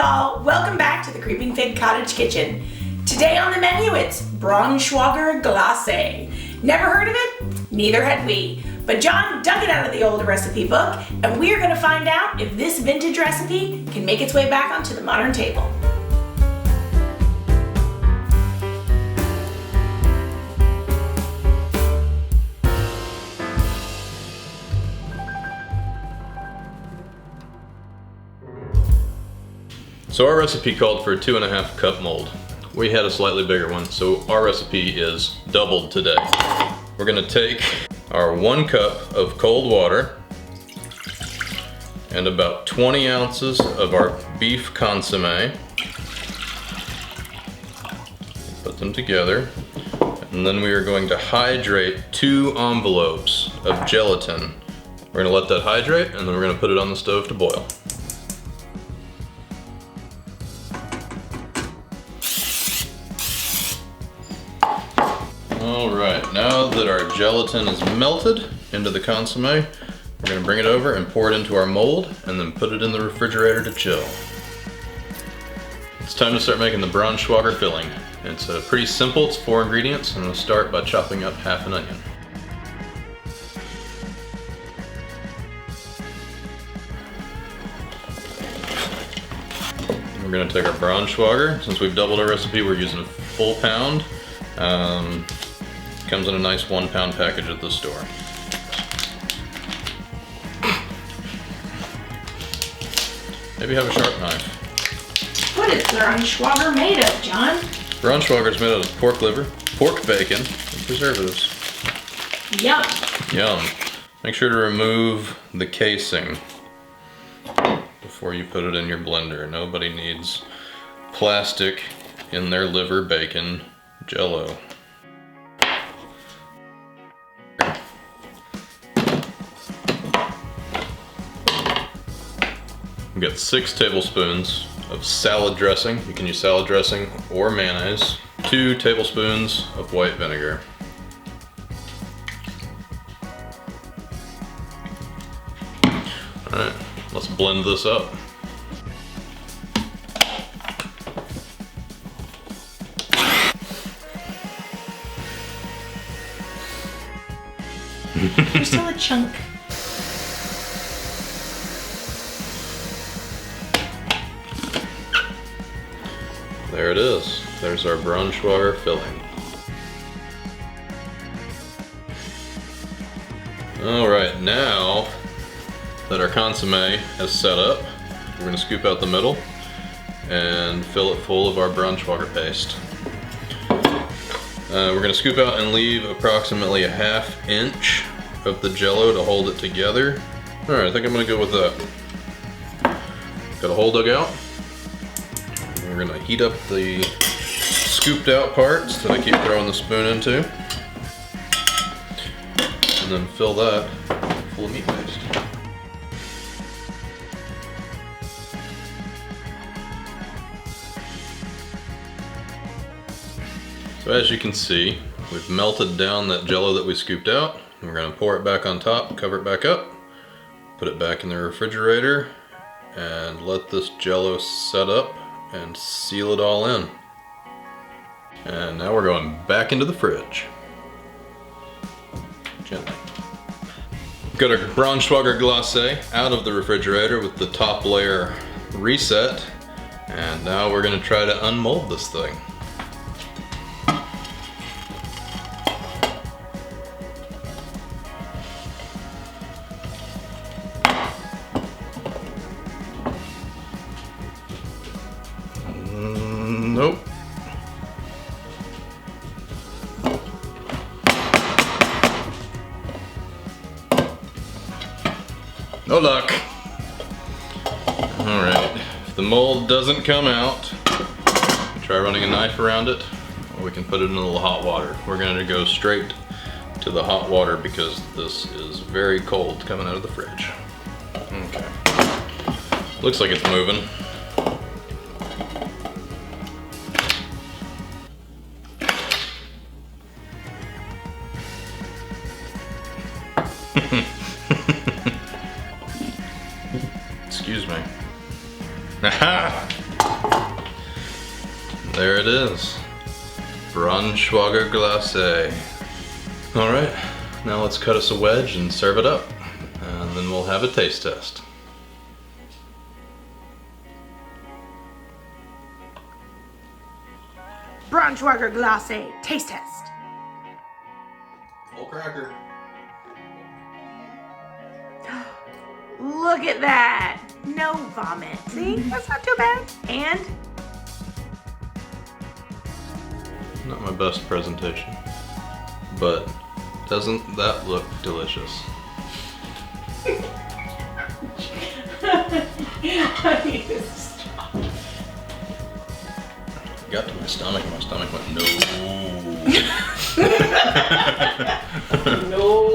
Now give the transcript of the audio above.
y'all, welcome back to the Creeping Fig Cottage Kitchen. Today on the menu it's Braunschweiger Glacé. Never heard of it? Neither had we. But John dug it out of the old recipe book and we're going to find out if this vintage recipe can make its way back onto the modern table. So our recipe called for a 2.5 cup mold. We had a slightly bigger one, so our recipe is doubled today. We're gonna take our 1 cup of cold water and about 20 ounces of our beef consommé. Put them together. And then we are going to hydrate 2 envelopes of gelatin. We're gonna let that hydrate and then we're gonna put it on the stove to boil. Alright, now that our gelatin is melted into the consommé, we're going to bring it over and pour it into our mold and then put it in the refrigerator to chill. It's time to start making the Braunschweiger filling. It's pretty simple, it's 4 ingredients. I'm going to start by chopping up half an onion. We're going to take our Braunschweiger. Since we've doubled our recipe, we're using a full pound. Comes in a nice 1 pound package at the store. Maybe have a sharp knife. What is Braunschweiger made of, John? Braunschweiger is made out of pork liver, pork bacon, and preservatives. Yum. Yum. Make sure to remove the casing before you put it in your blender. Nobody needs plastic in their liver bacon Jello. We've got 6 tablespoons of salad dressing. You can use salad dressing or mayonnaise. 2 tablespoons of white vinegar. Alright, let's blend this up. There's still a chunk. There it is. There's our Braunschweiger filling. Alright, now that our consommé has set up, we're going to scoop out the middle and fill it full of our Braunschweiger paste. We're going to scoop out and leave approximately a 1/2 inch of the Jello to hold it together. Alright, I think I'm going to go with that. Got a hole dug out. We're going to heat up the scooped out parts that I keep throwing the spoon into. And then fill that full of meat paste. So as you can see, we've melted down that Jello that we scooped out. We're going to pour it back on top, cover it back up, put it back in the refrigerator, and let this Jello set up and seal it all in. And now we're going back into the fridge. Gently. Got our Braunschweiger Glacé out of the refrigerator with the top layer reset. And now we're going to try to unmold this thing. Nope. No luck. Alright, if the mold doesn't come out, try running a knife around it, or we can put it in a little hot water. We're going to go straight to the hot water because this is very cold coming out of the fridge. Okay. Looks like it's moving. Excuse me. Aha! There it is. Braunschweiger Glacé. All right, now let's cut us a wedge and serve it up. And then we'll have a taste test. Braunschweiger Glacé taste test. Full cracker. Look at that. No vomit. See, that's not too bad. And Not my best presentation, but doesn't that look delicious? I need this straw. Got to my stomach and my stomach went no. No.